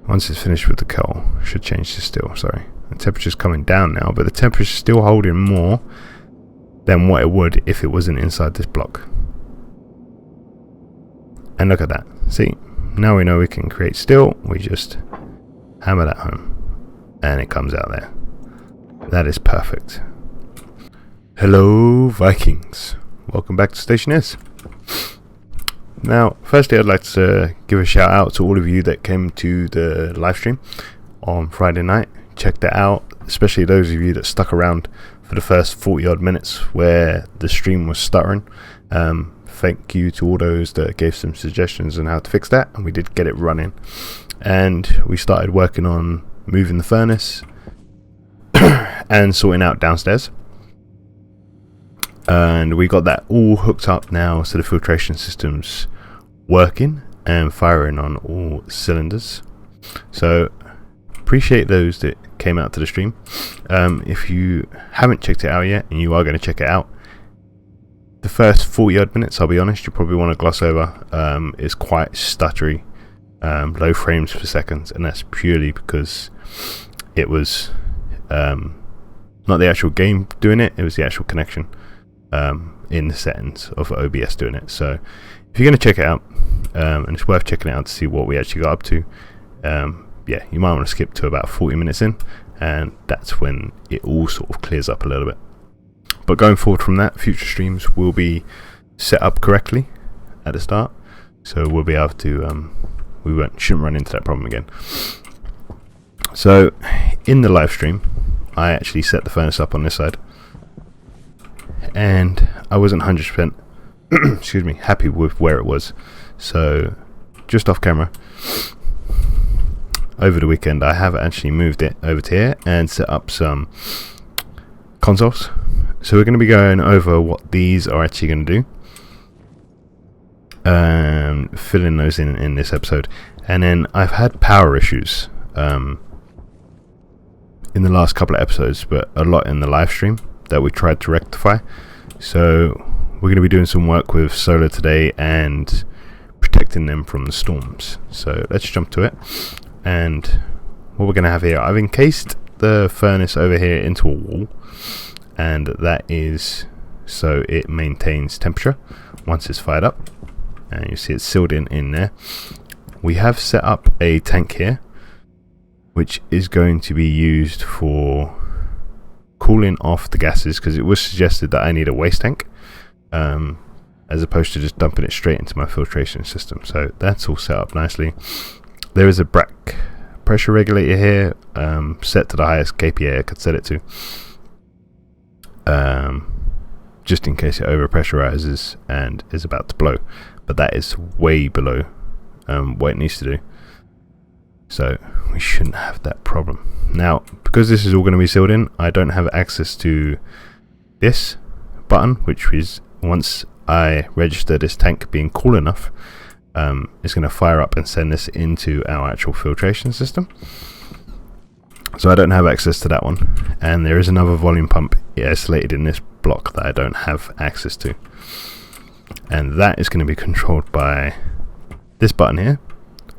Once it's finished with the coal, should change to steel. Sorry, the temperature's coming down now, but the temperature's still holding more than what it would if it wasn't inside this block. And look at that. See, now we know we can create steel. We just hammer that home and it comes out there. That is perfect. Hello Vikings, welcome back to Stationeers. Now firstly, I'd like to give a shout out to all of you that came to the live stream on Friday night. Checked it out, especially those of you that stuck around for the first 40 odd minutes where the stream was stuttering. Thank you to all those that gave some suggestions on how to fix that, and we did get it running. And we started working on moving the furnace and sorting out downstairs. And we got that all hooked up now, so the filtration system's working and firing on all cylinders. So appreciate those that came out to the stream. If you haven't checked it out yet and you are going to check it out, the first 40 odd minutes, I'll be honest, you probably want to gloss over. It's quite stuttery, low frames per second, and that's purely because it was not the actual game doing it, it was the actual connection in the settings of OBS doing it. So if you're going to check it out, and it's worth checking it out to see what we actually got up to, yeah, you might want to skip to about 40 minutes in, and that's when it all sort of clears up a little bit. But going forward from that, future streams will be set up correctly at the start, so we'll be able to shouldn't run into that problem again. So in the live stream, I actually set the furnace up on this side, and I wasn't 100% excuse me, happy with where it was. So just off camera, over the weekend, I have actually moved it over to here and set up some consoles. So we're going to be going over what these are actually going to do, filling those in this episode. And then I've had power issues in the last couple of episodes, but a lot in the live stream that we tried to rectify. So we're going to be doing some work with solar today and protecting them from the storms. So let's jump to it. And what we're going to have here, I've encased the furnace over here into a wall, and that is so it maintains temperature once it's fired up, and you see it's sealed in there. We have set up a tank here which is going to be used for cooling off the gases, because it was suggested that I need a waste tank as opposed to just dumping it straight into my filtration system. So that's all set up nicely. There is a back pressure regulator here, set to the highest kPa I could set it to, just in case it overpressurizes and is about to blow, but that is way below what it needs to do, so we shouldn't have that problem. Now, because this is all going to be sealed in, I don't have access to this button, which is, once I register this tank being cool enough, it's going to fire up and send this into our actual filtration system. So I don't have access to that one, and there is another volume pump isolated in this block that I don't have access to, and that is going to be controlled by this button here,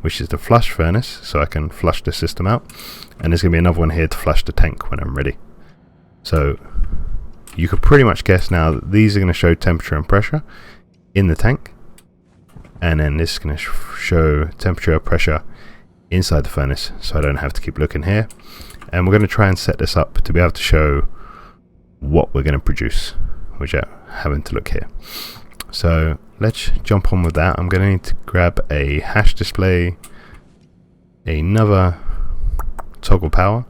which is the flush furnace, so I can flush the system out, and there's going to be another one here to flush the tank when I'm ready. So you could pretty much guess now that these are going to show temperature and pressure in the tank, and then this is going to show temperature and pressure inside the furnace, so I don't have to keep looking here. And we're going to try and set this up to be able to show what we're going to produce without having to look here. So let's jump on with that. I'm going to need to grab a hash display, another toggle power,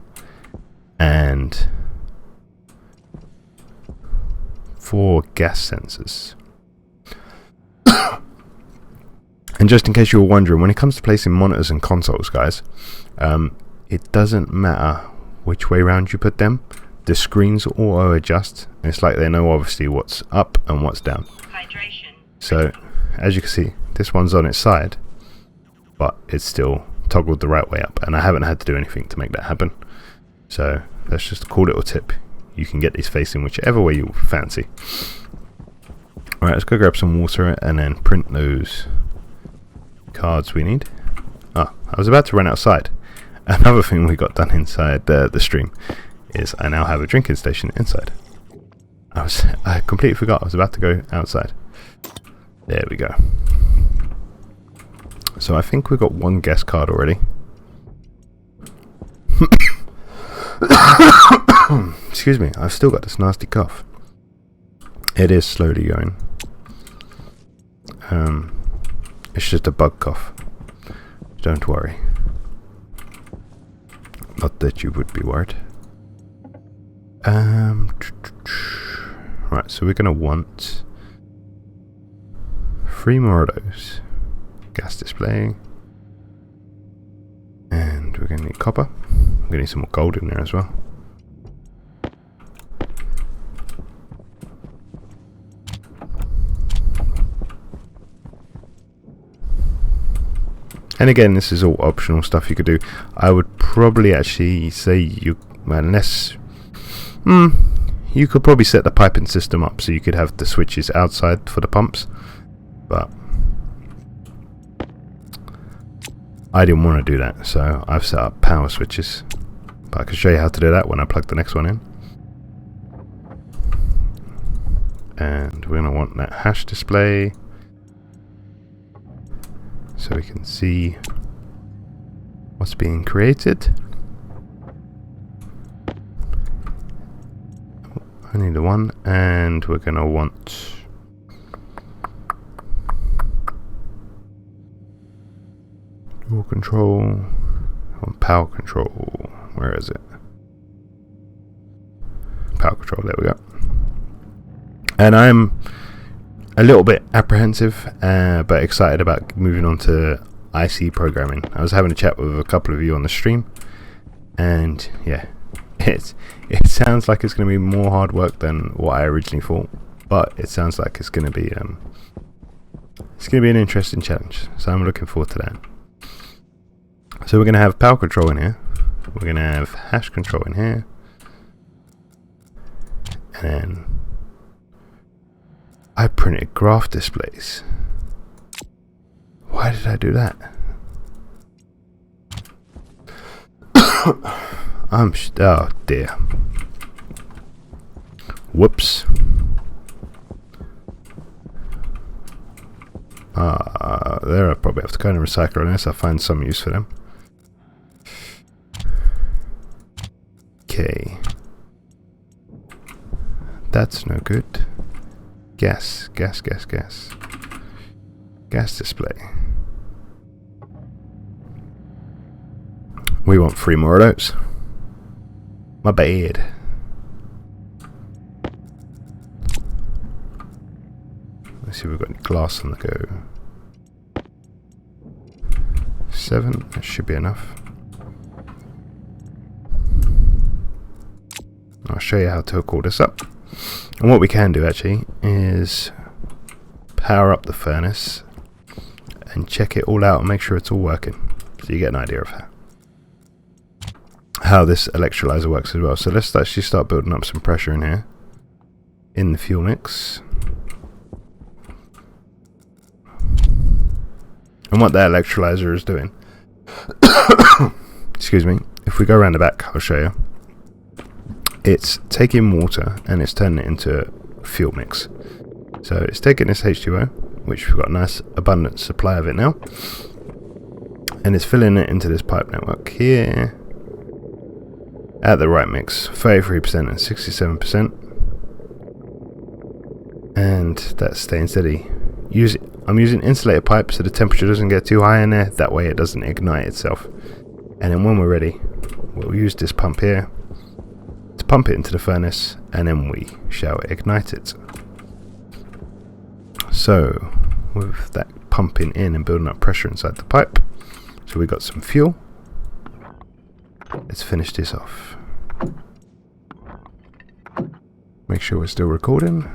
and 4 gas sensors. And just in case you were wondering, when it comes to placing monitors and consoles, guys, it doesn't matter which way round you put them. The screens auto adjust, and it's like they know obviously what's up and what's down. So as you can see, this one's on its side, but it's still toggled the right way up, and I haven't had to do anything to make that happen. So that's just a cool little tip. You can get these facing whichever way you fancy. Alright, let's go grab some water and then print those cards we need. I was about to run outside Another thing we got done inside the stream is I now have a drinking station inside. I completely forgot I was about to go outside. There we go. So I think we've got one guest card already. Excuse me, I've still got this nasty cough. It is slowly going. It's just a bug cough. Don't worry. Not that you would be worried. Right, so we're going to want 3 more of those. Gas display. And we're going to need copper. We're going to need some more gold in there as well. And again, this is all optional stuff you could do. I would probably actually say unless you could probably set the piping system up so you could have the switches outside for the pumps, but I didn't want to do that, so I've set up power switches. But I can show you how to do that when I plug the next one in. And we're going to want that hash display so we can see what's being created. I need the one, and we're going to want dual control on power control. Where is it? Power control, there we go. And I'm a little bit apprehensive, but excited about moving on to IC programming. I was having a chat with a couple of you on the stream, and yeah, it sounds like it's going to be more hard work than what I originally thought, but it sounds like it's going to be an interesting challenge. So I'm looking forward to that. So we're going to have power control in here. We're going to have hash control in here, and then I printed graph displays. Why did I do that? Oh dear. Whoops. There I probably have to kind of recycle unless I find some use for them. Okay. That's no good. Gas display. We want 3 more of those. My bad. Let's see if we've got any glass on the go. 7, that should be enough. I'll show you how to hook all this up. And what we can do actually is power up the furnace and check it all out and make sure it's all working, so you get an idea of how this electrolyzer works as well. So let's actually start building up some pressure in here in the fuel mix. And what that electrolyzer is doing excuse me, if we go around the back, I'll show you. It's taking water and it's turning it into a fuel mix. So it's taking this H2O, which we've got a nice abundant supply of it now, and it's filling it into this pipe network here at the right mix, 33% and 67%, and that's staying steady. I'm using insulated pipe so the temperature doesn't get too high in there, that way it doesn't ignite itself. And then when we're ready, we'll use this pump here to pump it into the furnace, and then we shall ignite it. So with that pumping in and building up pressure inside the pipe, so we got some fuel. Let's finish this off. Make sure we're still recording.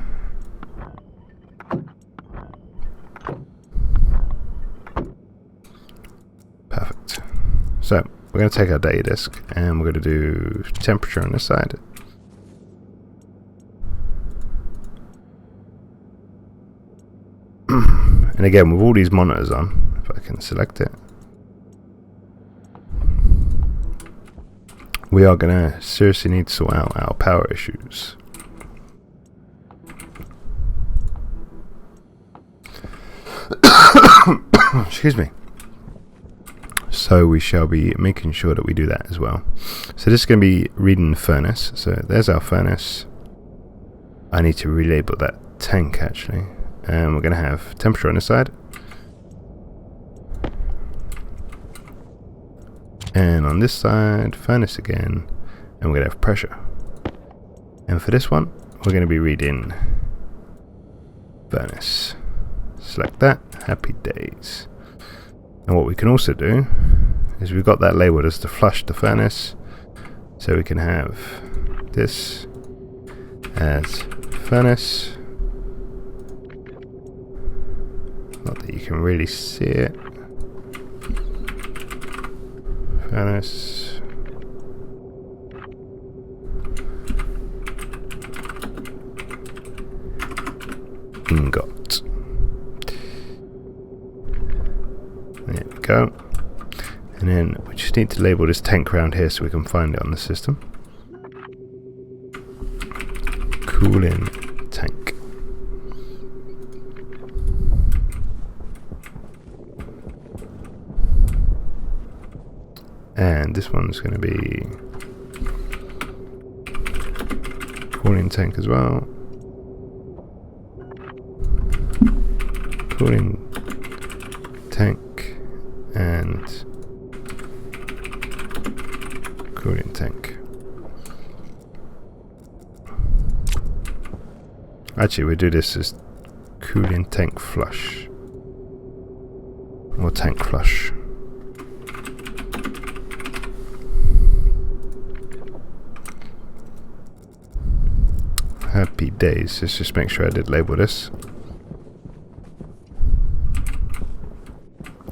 Perfect. So we're going to take our data disk and we're going to do temperature on this side. And again, with all these monitors on, if I can select it, we are going to seriously need to sort out our power issues. Excuse me. So we shall be making sure that we do that as well. So this is going to be reading the furnace. So there's our furnace. I need to relabel that tank actually. And we're going to have temperature on this side. And on this side, furnace again. And we're going to have pressure. And for this one, we're going to be reading furnace. Select that. Happy days. And what we can also do is we've got that labeled as to flush the furnace. So we can have this as furnace. Not that you can really see it. Furnace. Ingot. There we go. And then we just need to label this tank around here so we can find it on the system. Cooling tank. And this one's going to be cooling tank as well. Cooling tank and cooling tank. Actually, we do this as cooling tank flush or tank flush. Happy days. Let's just make sure I did label this,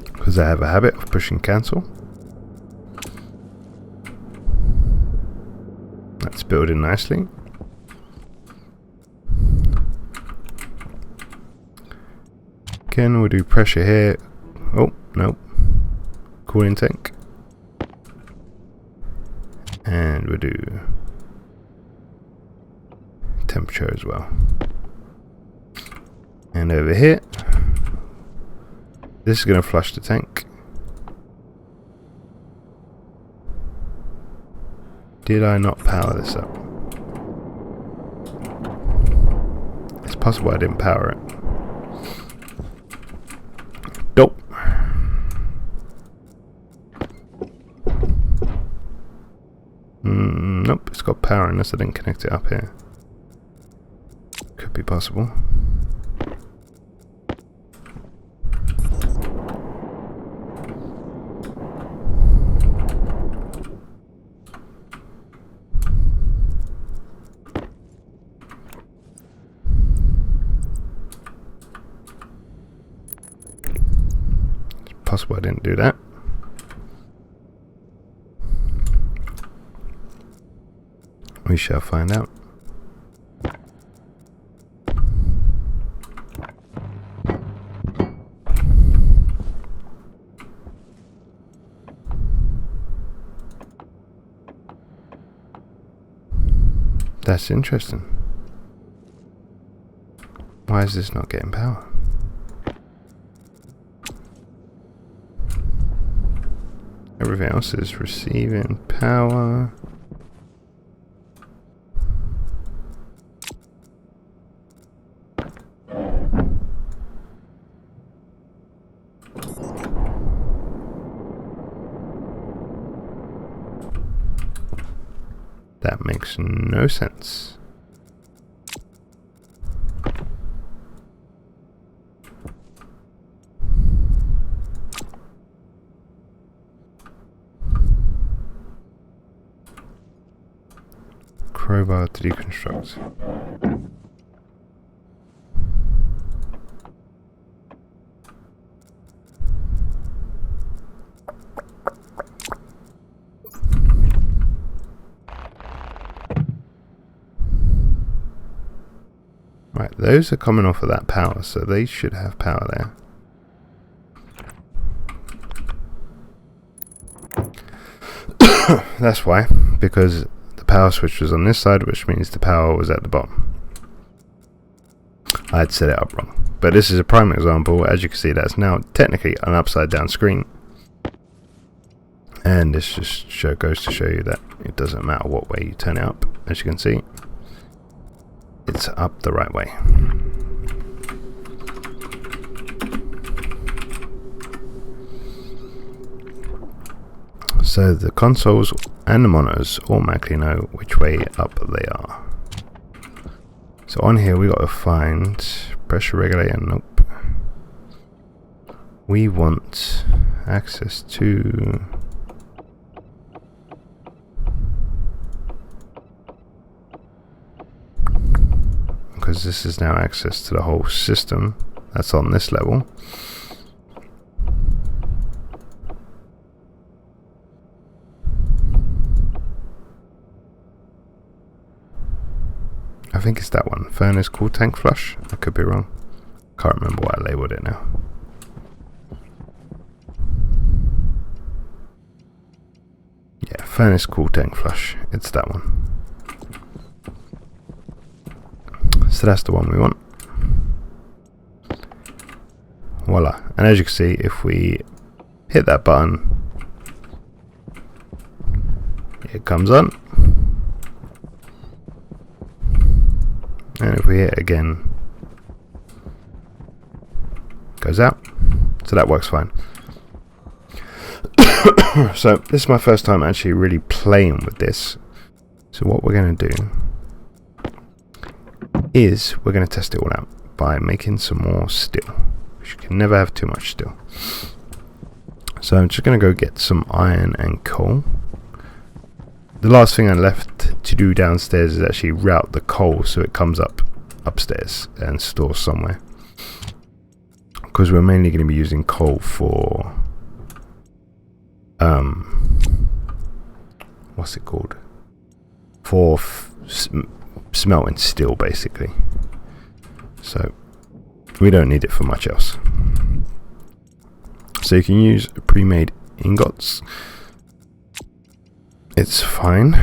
because I have a habit of pushing cancel. That's building nicely. Again, we'll do pressure here. Oh, no. Cooling tank. And we'll do temperature as well. And over here, this is going to flush the tank. Did I not power this up? It's possible I didn't power it. Nope. Nope, it's got power unless I didn't connect it up here. Could be possible. It's possible I didn't do that. We shall find out. That's interesting. Why is this not getting power? Everything else is receiving power. That makes no sense. Crowbar to deconstruct. Right, those are coming off of that power, so they should have power there. That's why, because the power switch was on this side, which means the power was at the bottom. I had set it up wrong, but this is a prime example. As you can see, that's now technically an upside down screen, and this just goes to show you that it doesn't matter what way you turn it up. As you can see, it's up the right way. So the consoles and the monitors automatically know which way up they are. So on here we got to find pressure regulator. Nope. We want access to because this is now access to the whole system. That's on this level. I think it's that one. Furnace cool tank flush. I could be wrong. Can't remember what I labeled it now. Yeah, furnace cool tank flush. It's that one. So that's the one we want. Voila. And as you can see, if we hit that button, it comes on. And if we hit it again, it goes out. So that works fine. So this is my first time actually really playing with this. So what we're going to do is we're going to test it all out by making some more steel. You can never have too much steel. So I'm just going to go get some iron and coal. The last thing I left to do downstairs is actually route the coal so it comes up upstairs and stores somewhere, because we're mainly going to be using coal for what's it called, for smelting steel basically. So we don't need it for much else. So you can use pre-made ingots. It's fine.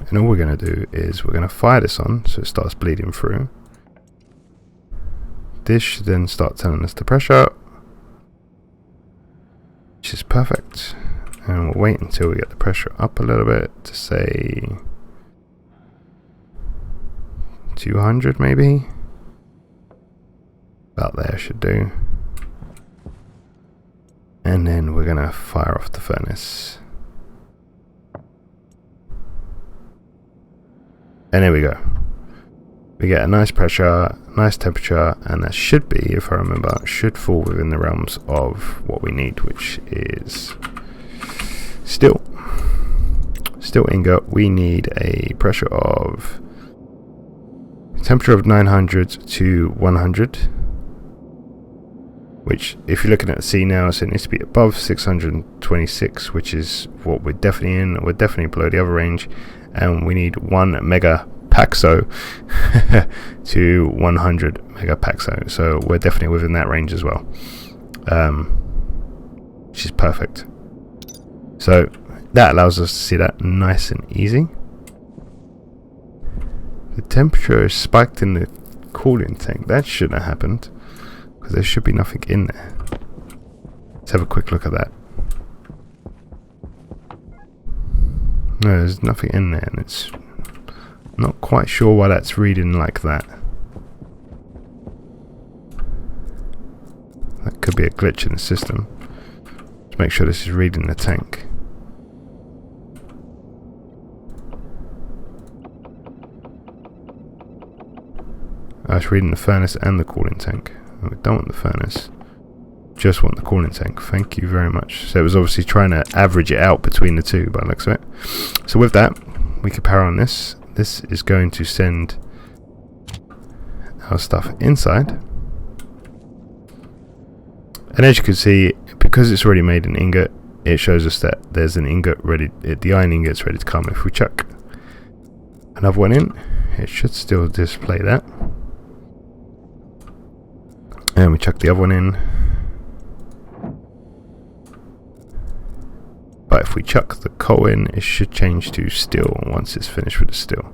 And all we're going to do is we're going to fire this on so it starts bleeding through. This should then start telling us the pressure, which is perfect. And we'll wait until we get the pressure up a little bit to say 200 maybe. About there should do. And then we're going to fire off the furnace. And there we go. We get a nice pressure, nice temperature, and that should be, if I remember, should fall within the realms of what we need, which is steel. Steel ingot. We need a pressure of temperature of 900 to 100. Which, if you're looking at the C now, so it needs to be above 626, which is what we're definitely in. We're definitely below the other range, and we need 1 megapaxo to 100 megapaxo. So we're definitely within that range as well, which is perfect. So that allows us to see that nice and easy. The temperature is spiked in the cooling tank. That shouldn't have happened, because there should be nothing in there. Let's have a quick look at that. No, there's nothing in there, and it's not quite sure why that's reading like that. That could be a glitch in the system. Let's make sure this is reading the tank. It's reading the furnace and the cooling tank. We don't want the furnace, just want the cooling tank. Thank you very much. So it was obviously trying to average it out between the two by the looks of it. So with that, we can power on this. This is going to send our stuff inside. And as you can see, because it's already made an ingot, it shows us that there's an ingot ready, the iron ingot's ready to come. If we chuck another one in, it should still display that. And we chuck the other one in. But if we chuck the coal in, it should change to steel once it's finished with the steel.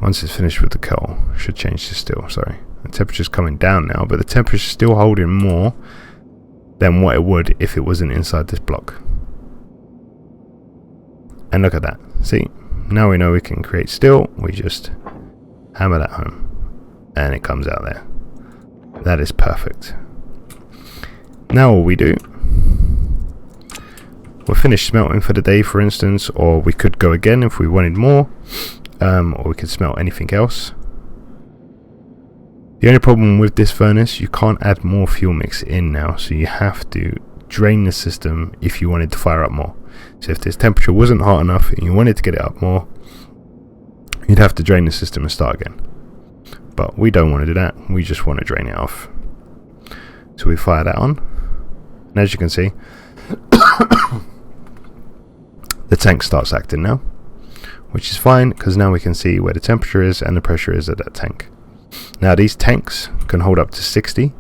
Once it's finished with the coal, it should change to steel, sorry. The temperature's coming down now, but the temperature's still holding more than what it would if it wasn't inside this block. And look at that. See, now we know we can create steel. We just hammer that home and it comes out there. That is perfect. Now all we do, we're finished smelting for the day, for instance, or we could go again if we wanted more, or we could smelt anything else. The only problem with this furnace, you can't add more fuel mix in now, so you have to drain the system if you wanted to fire up more. So if this temperature wasn't hot enough and you wanted to get it up more, you'd have to drain the system and start again. But we don't want to do that, we just want to drain it off. So we fire that on, and as you can see, the tank starts acting now, which is fine because now we can see where the temperature is and the pressure is at that tank. Now these tanks can hold up to 60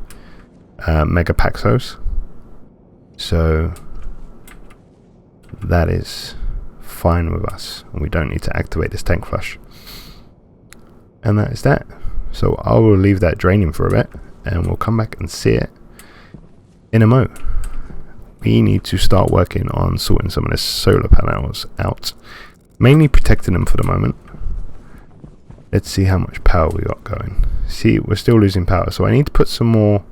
megapaxos, so that is fine with us, and we don't need to activate this tank flush. And that is that. So I will leave that draining for a bit, and we'll come back and see it in a mo. We need to start working on sorting some of the solar panels out, mainly protecting them for the moment. Let's see how much power we got going. See, we're still losing power, so I need to put some more.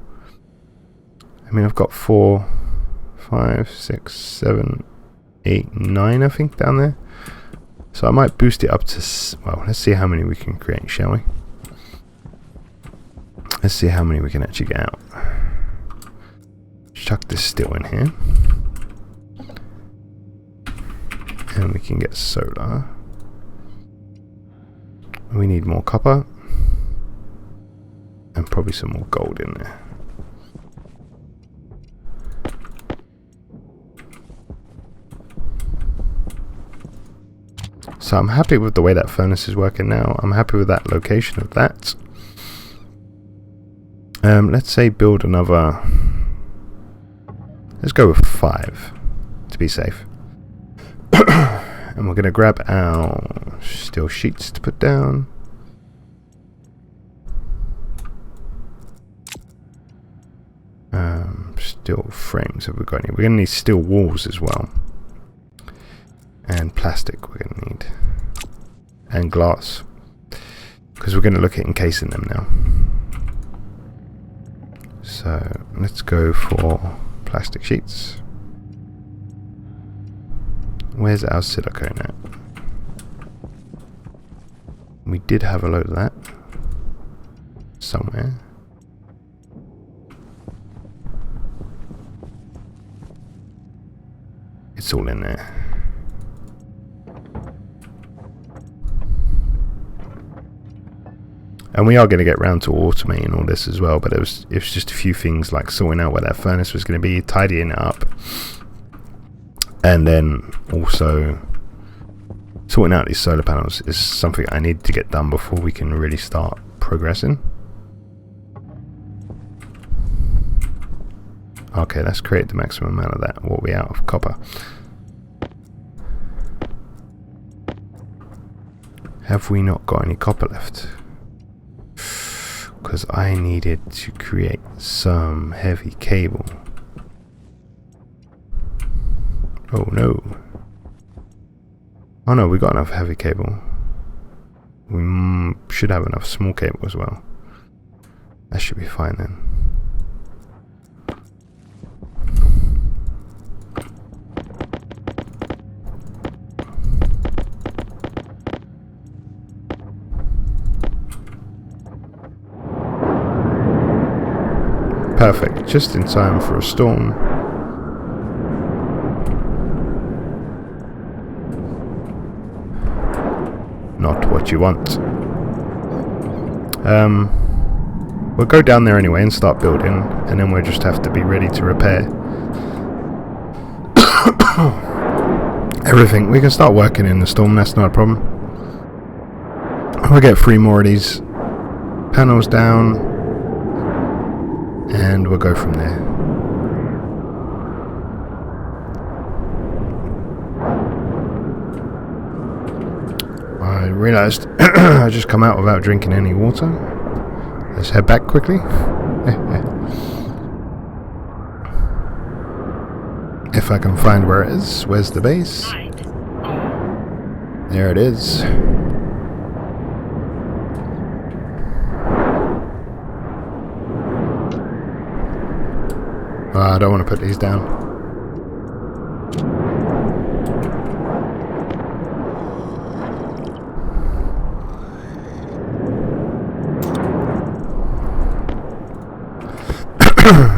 I mean, I've got 4, 5, 6, 7, 8, 9 I think down there, so I might boost it up to, well, let's see how many we can create, shall we? Let's see how many we can actually get out. Chuck this steel in here, and we can get solar. We need more copper and probably some more gold in there. So I'm happy with the way that furnace is working now. I'm happy with that location of that. Let's say build another. Let's go with 5 to be safe. And we're going to grab our steel sheets to put down. Steel frames have we got any? We're going to need steel walls as well. And plastic we're going to need. And glass. Because we're going to look at encasing them now. So let's go for plastic sheets. Where's our silicone at? We did have a load of that somewhere. It's all in there. And we are going to get round to automating all this as well, but it was just a few things like sorting out where that furnace was going to be, tidying it up, and then also sorting out these solar panels is something I need to get done before we can really start progressing. Okay, let's create the maximum amount of that. What are we out of? Copper. Have we not got any copper left? Because I needed to create some heavy cable. Oh no. Oh no, we got enough heavy cable. We should have enough small cable as well. That should be fine then. Perfect, just in time for a storm. Not what you want. We'll go down there anyway and start building, and then we'll just have to be ready to repair everything. We can start working in the storm, that's not a problem. We'll get 3 more of these panels down, and we'll go from there. I realised I just come out without drinking any water. Let's head back quickly. If I can find where it is. Where's the base? There it is. I don't want to put these down.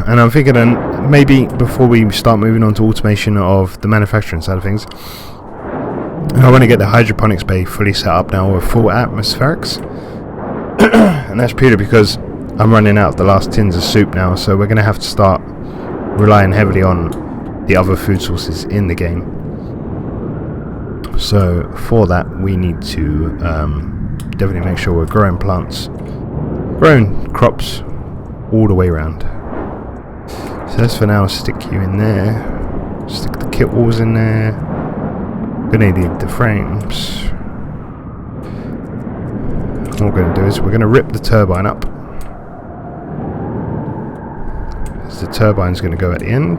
And I'm thinking maybe before we start moving on to automation of the manufacturing side of things, I want to get the hydroponics bay fully set up now with full atmospherics. And that's purely because I'm running out of the last tins of soup now, so we're going to have to start relying heavily on the other food sources in the game. So for that we need to definitely make sure we're growing crops all the way around. So let's for now stick you in there, stick the kit walls in there. Gonna need the frames. What we're going to do is we're going to rip the turbine up. The turbine's going to go at the end,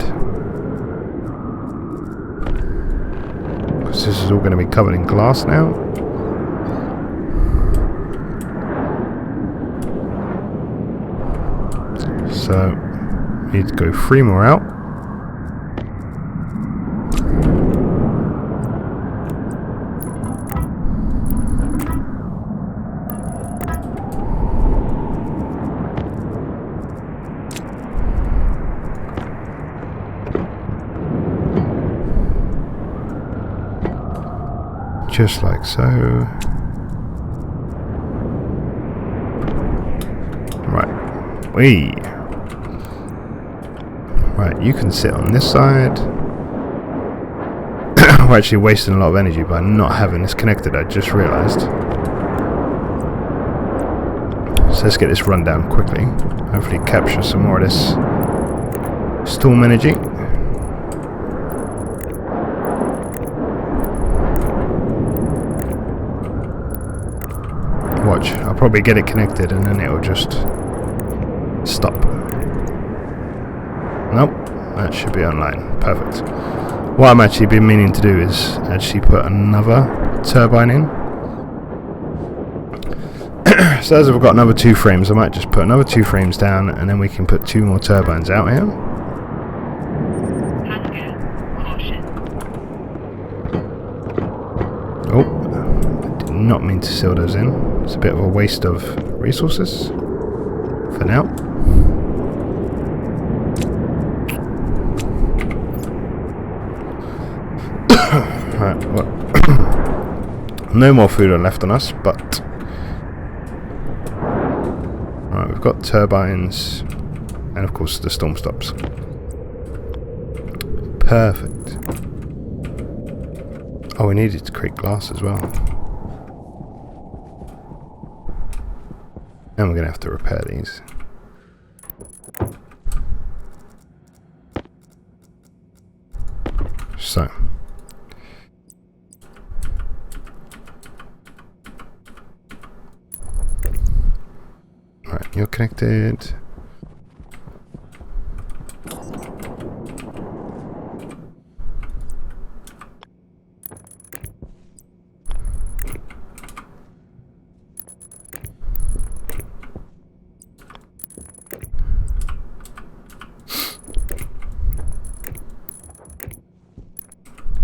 because this is all going to be covered in glass now. So we need to go 3 more out. Just like so. Right. Right, you can sit on this side. We're actually wasting a lot of energy by not having this connected, I just realised. So let's get this run down quickly. Hopefully capture some more of this storm energy. Watch, I'll probably get it connected and then it'll just stop. Nope, that should be online. Perfect. What I'm actually been meaning to do is actually put another turbine in. So as I've got another 2 frames, I might just put another 2 frames down and then we can put 2 more turbines out here. Oh, I did not mean to seal those in. It's a bit of a waste of resources for now. Right, well, no more food are left on us, but right, we've got turbines and of course the storm stops. Perfect. Oh, we needed to create glass as well. And we're going to have to repair these. So. Right, you're connected.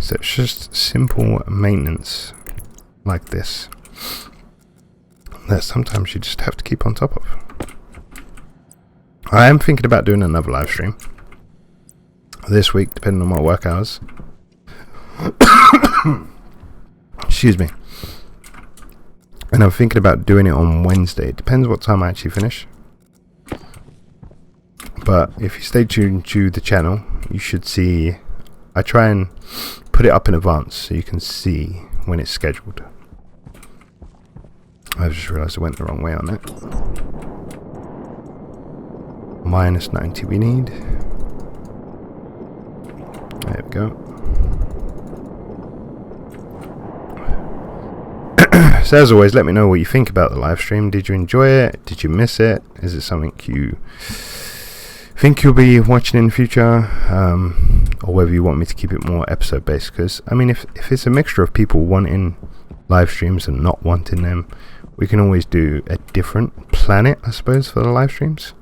So it's just simple maintenance like this that sometimes you just have to keep on top of. I am thinking about doing another live stream this week, depending on my work hours. Excuse me. And I'm thinking about doing it on Wednesday. It depends what time I actually finish. But if you stay tuned to the channel, you should see. I try and put it up in advance so you can see when it's scheduled. I've just realised I went the wrong way on it. Minus 90 we need. There we go. So as always, let me know what you think about the live stream. Did you enjoy it? Did you miss it? Is it something you think you'll be watching in the future? Or whether you want me to keep it more episode based? Because I mean, if it's a mixture of people wanting live streams and not wanting them, we can always do a different planet, I suppose, for the live streams.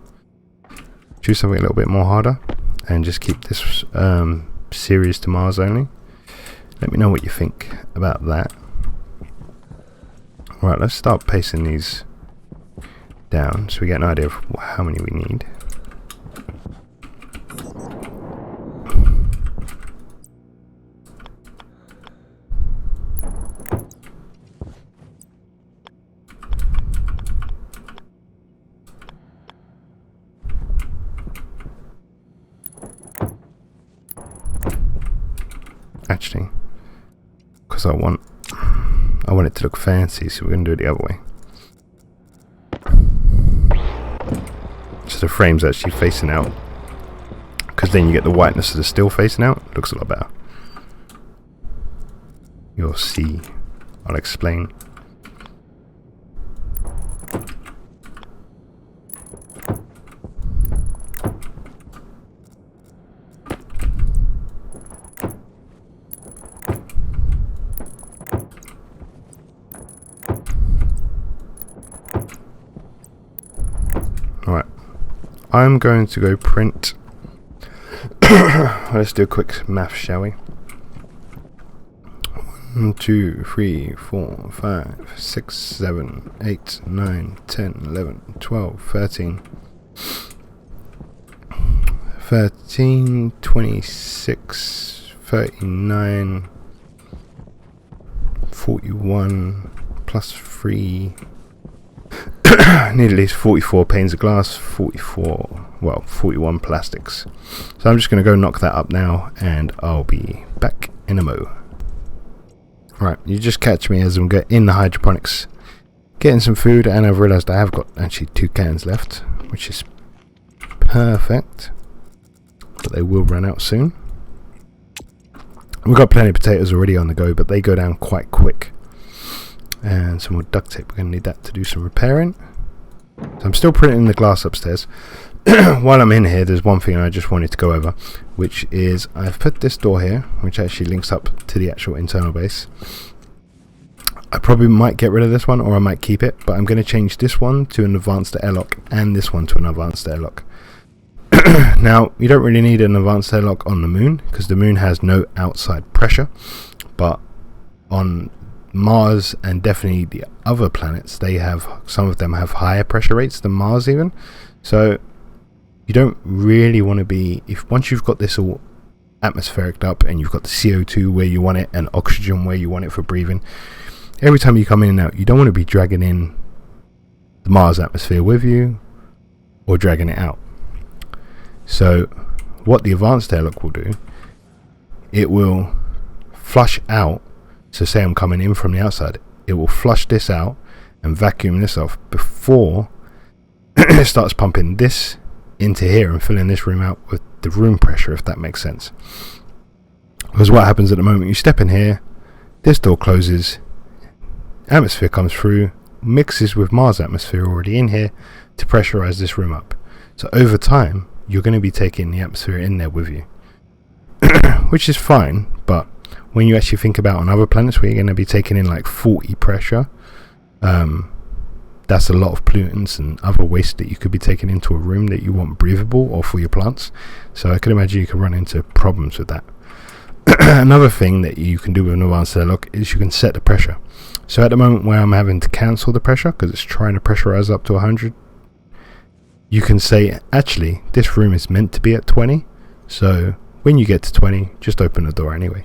Choose something a little bit more harder and just keep this series to Mars only. Let me know what you think about that. Right, let's start pacing these down so we get an idea of how many we need. Actually, because I want it to look fancy, so we're going to do it the other way. So the frame's actually facing out, because then you get the whiteness of the steel facing out. Looks a lot better. You'll see. I'll explain. I'm going to go print. Let's do a quick math, shall we? 1, 2, 3, 4, 5, 6, 7, 8, 9, 10, 11, 12, 13. 13, 26, 39, 41, plus 3. Need at least 44 panes of glass, 41 plastics. So I'm just going to go knock that up now, and I'll be back in a mo. Right, you just catch me as I'm in the hydroponics, getting some food, and I've realised I have got actually 2 cans left, which is perfect, but they will run out soon. We've got plenty of potatoes already on the go, but they go down quite quick. And some more duct tape. We're going to need that to do some repairing. So I'm still printing the glass upstairs. While I'm in here, there's one thing I just wanted to go over, which is I've put this door here, which actually links up to the actual internal base. I probably might get rid of this one, or I might keep it, but I'm going to change this one to an advanced airlock and this one to an advanced airlock. Now, you don't really need an advanced airlock on the moon, because the moon has no outside pressure, but on Mars and definitely the other planets, some of them have higher pressure rates than Mars even. So you don't really want to be, once you've got this all atmospheric up and you've got the CO2 where you want it and oxygen where you want it for breathing, every time you come in and out, you don't want to be dragging in the Mars atmosphere with you or dragging it out. So what the advanced airlock will do, it will flush out. So say I'm coming in from the outside, it will flush this out and vacuum this off before it starts pumping this into here and filling this room out with the room pressure, if that makes sense. Because what happens at the moment, you step in here, this door closes, atmosphere comes through, mixes with Mars atmosphere already in here to pressurize this room up. So over time, you're going to be taking the atmosphere in there with you, which is fine, but when you actually think about on other planets where you're going to be taking in like 40 pressure, that's a lot of pollutants and other waste that you could be taking into a room that you want breathable or for your plants. So I can imagine you can run into problems with that. Another thing that you can do with an advanced airlock is you can set the pressure. So at the moment where I'm having to cancel the pressure because it's trying to pressurize up to 100, you can say, actually, this room is meant to be at 20. So when you get to 20, just open the door anyway.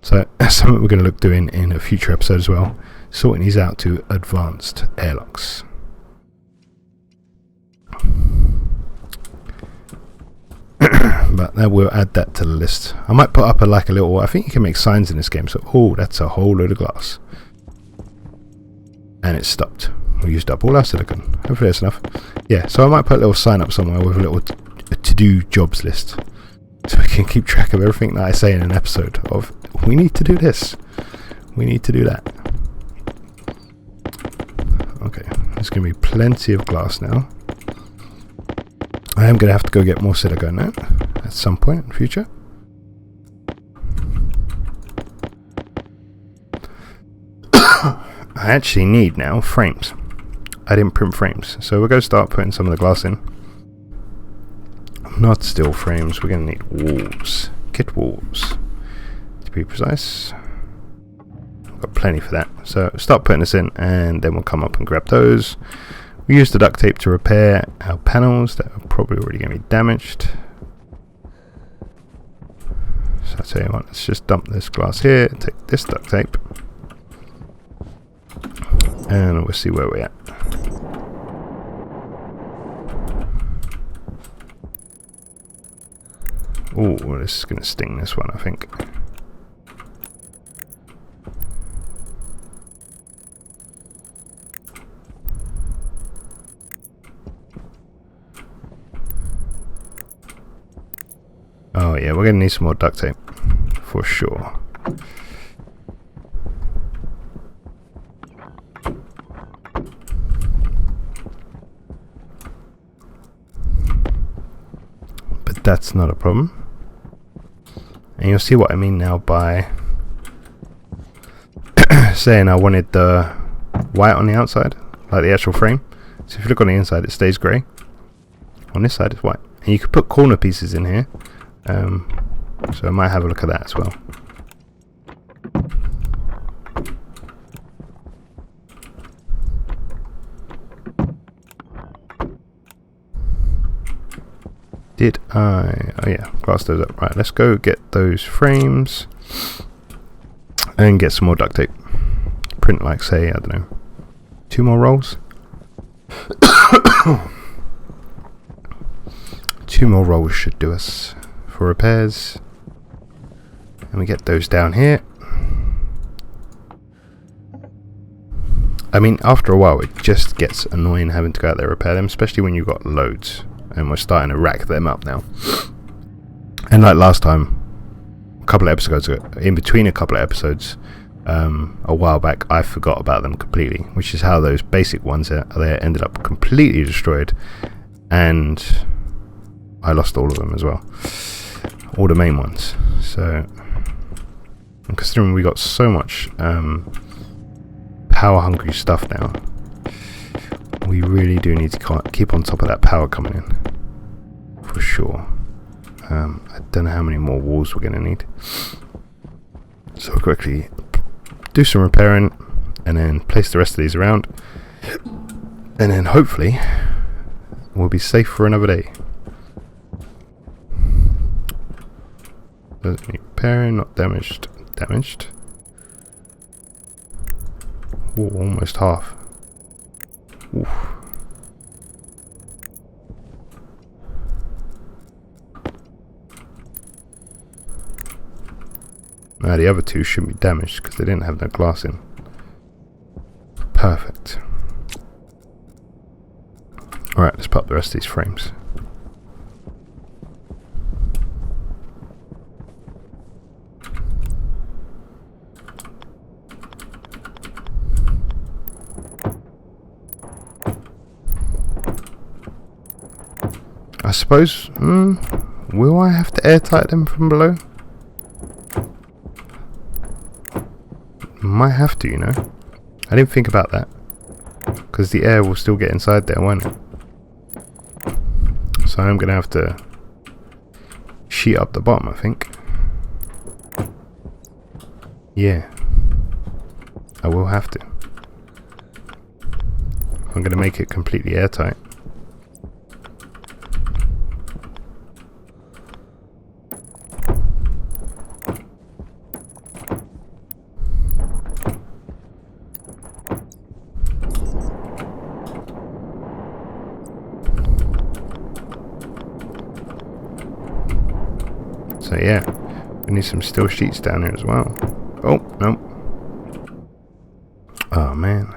So that's something we're going to look doing in a future episode as well, sorting these out to advanced airlocks. But we'll add that to the list. I might put up a little, I think you can make signs in this game, so that's a whole load of glass. and it stopped. We used up all our silicon. Hopefully that's enough. Yeah, so I might put a little sign up somewhere with a little to-do jobs list, so we can keep track of everything that I say in an episode of, we need to do this, we need to do that. Okay, there's going to be plenty of glass now. I am going to have to go get more silicone now at some point in the future. I actually need now frames. I didn't print frames, so we're going to start putting some of the glass in. Not steel frames, we're going to need walls, kit walls to be precise. I've got plenty for that, so start putting this in and then we'll come up and grab those. We use the duct tape to repair our panels that are probably already going to be damaged. So I'll tell you what, let's just dump this glass here, take this duct tape, and we'll see where we're at. Oh, this is going to sting this one, I think. Oh yeah, we're going to need some more duct tape, for sure. But that's not a problem. And you'll see what I mean now by saying I wanted the white on the outside, like the actual frame. So if you look on the inside, it stays grey. On this side, it's white. And you could put corner pieces in here. So I might have a look at that as well. Did I? Oh yeah, glass those up. Right, let's go get those frames and get some more duct tape. Print like, say, I don't know, 2 more rolls. 2 more rolls should do us for repairs. And we get those down here. I mean, after a while it just gets annoying having to go out there and repair them, especially when you've got loads. And we're starting to rack them up now. And like last time, a couple of episodes ago, in between a couple of episodes, a while back, I forgot about them completely, which is how those basic ones they ended up completely destroyed, and I lost all of them as well, all the main ones. So, and considering we got so much power hungry stuff now, we really do need to keep on top of that power coming in, for sure. I don't know how many more walls we're going to need. So we'll quickly do some repairing and then place the rest of these around. And then hopefully we'll be safe for another day. Doesn't need repairing, not damaged. Damaged. Ooh, almost half. Oof. Now the other 2 shouldn't be damaged because they didn't have no glass in. Perfect. Alright, let's put up the rest of these frames. I suppose, will I have to airtight them from below? Might have to, you know. I didn't think about that, because the air will still get inside there, won't it? So I'm going to have to sheet up the bottom, I think. Yeah, I will have to. I'm going to make it completely airtight. So yeah, we need some steel sheets down here as well. Oh, no. Oh man.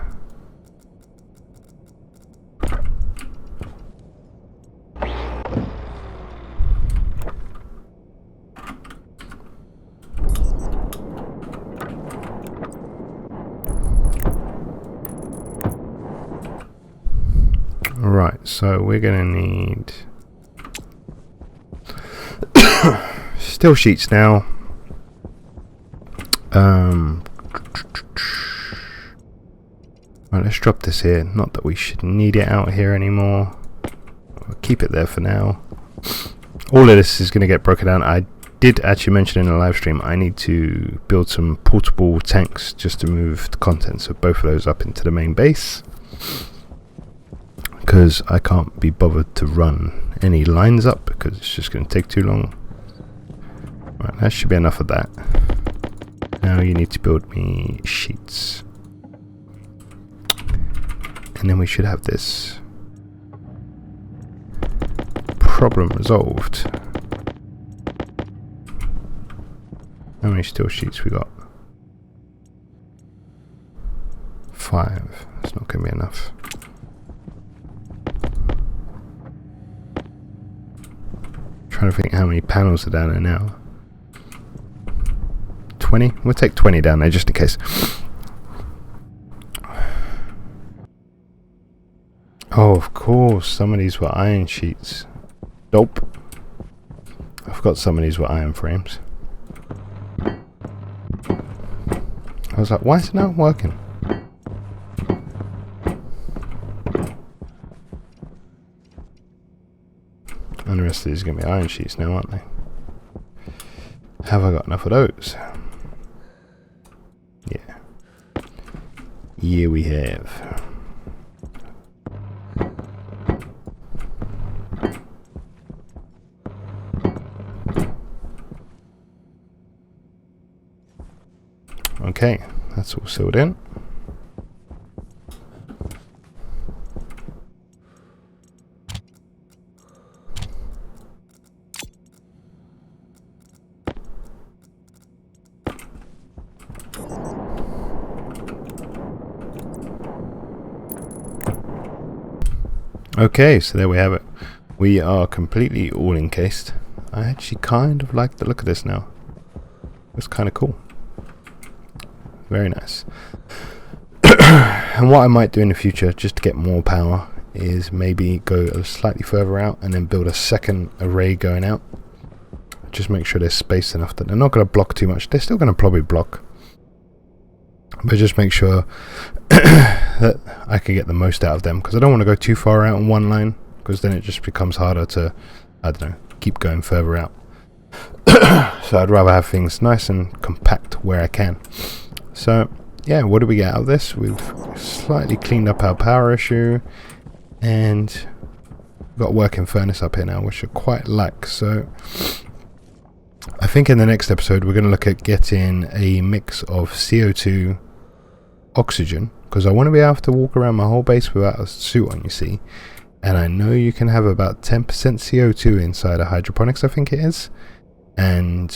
Right, so we're gonna need still sheets now. Right, let's drop this here. Not that we should need it out here anymore. We'll keep it there for now. All of this is going to get broken down. I did actually mention in the live stream I need to build some portable tanks just to move the contents of both of those up into the main base, because I can't be bothered to run any lines up because it's just going to take too long. Right, that should be enough of that. Now you need to build me sheets. And then we should have this problem resolved. How many steel sheets we got? 5. That's not going to be enough. Trying to think how many panels are down there now. 20? We'll take 20 down there just in case. Oh, of course, some of these were iron sheets. Dope. I forgot some of these were iron frames. I was like, why is it not working? And the rest of these are going to be iron sheets now, aren't they? Have I got enough of those? Yeah. Yeah, we have. Okay, that's all sealed in. Okay, so there we have it. We are completely all encased. I actually kind of like the look of this now. It's kind of cool. Very nice. And what I might do in the future, just to get more power, is maybe go slightly further out and then build a second array going out. Just make sure there's space enough that they're not going to block too much. They're still going to probably block, but just make sure that I can get the most out of them, because I don't want to go too far out on one line, because then it just becomes harder to, I don't know, keep going further out. So I'd rather have things nice and compact where I can. So yeah, what do we get out of this? We've slightly cleaned up our power issue, and we've got a working furnace up here now, which I quite like. So I think in the next episode we're going to look at getting a mix of CO2, oxygen, because I want to be able to walk around my whole base without a suit on, you see. And I know you can have about 10% CO2 inside a hydroponics, I think it is, and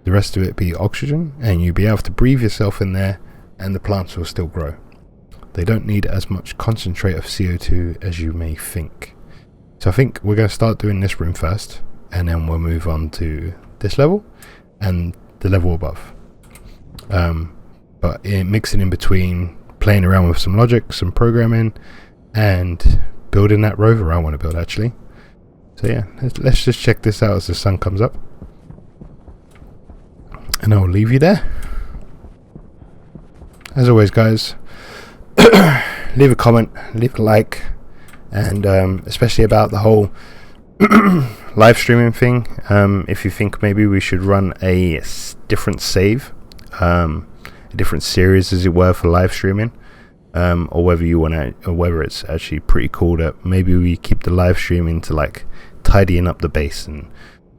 the rest of it be oxygen, and you'll be able to breathe yourself in there and the plants will still grow. They don't need as much concentrate of CO2 as you may think. So I think we're going to start doing this room first, and then we'll move on to this level and the level above. But mixing in between, playing around with some logic, some programming, and building that rover I want to build actually. So yeah, let's just check this out as the sun comes up. And I'll leave you there. As always, guys, leave a comment, leave a like, and especially about the whole live streaming thing. If you think maybe we should run a different save, a different series as it were for live streaming, or whether you want to, or whether it's actually pretty cool that maybe we keep the live streaming to like tidying up the base and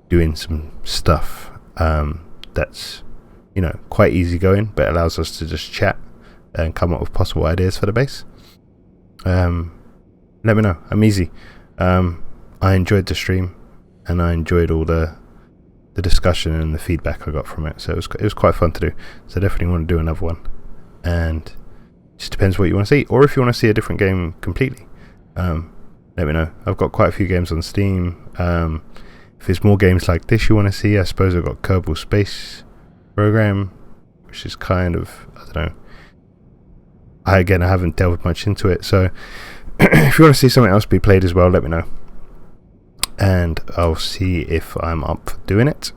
doing some stuff that's, you know, quite easy going, but allows us to just chat and come up with possible ideas for the base. Let me know. I'm easy. I enjoyed the stream, and I enjoyed all the discussion and the feedback I got from it. So it was quite fun to do. So I definitely want to do another one. And it just depends what you want to see, or if you want to see a different game completely. Let me know. I've got quite a few games on Steam. If there's more games like this you want to see, I suppose I've got Kerbal Space Program, which is kind of, I don't know. I haven't delved much into it, so if you want to see something else be played as well, let me know, and I'll see if I'm up for doing it.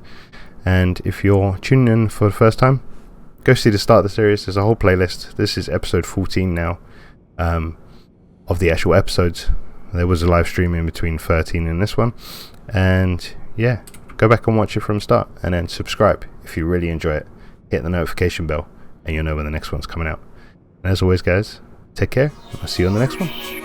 And if you're tuning in for the first time, go see the start of the series. There's a whole playlist. This is episode 14 now, of the actual episodes. There was a live stream in between 13 and this one, and yeah, go back and watch it from the start, and then subscribe if you really enjoy it. Hit the notification bell and you'll know when the next one's coming out. And as always, guys, take care. I'll see you on the next one.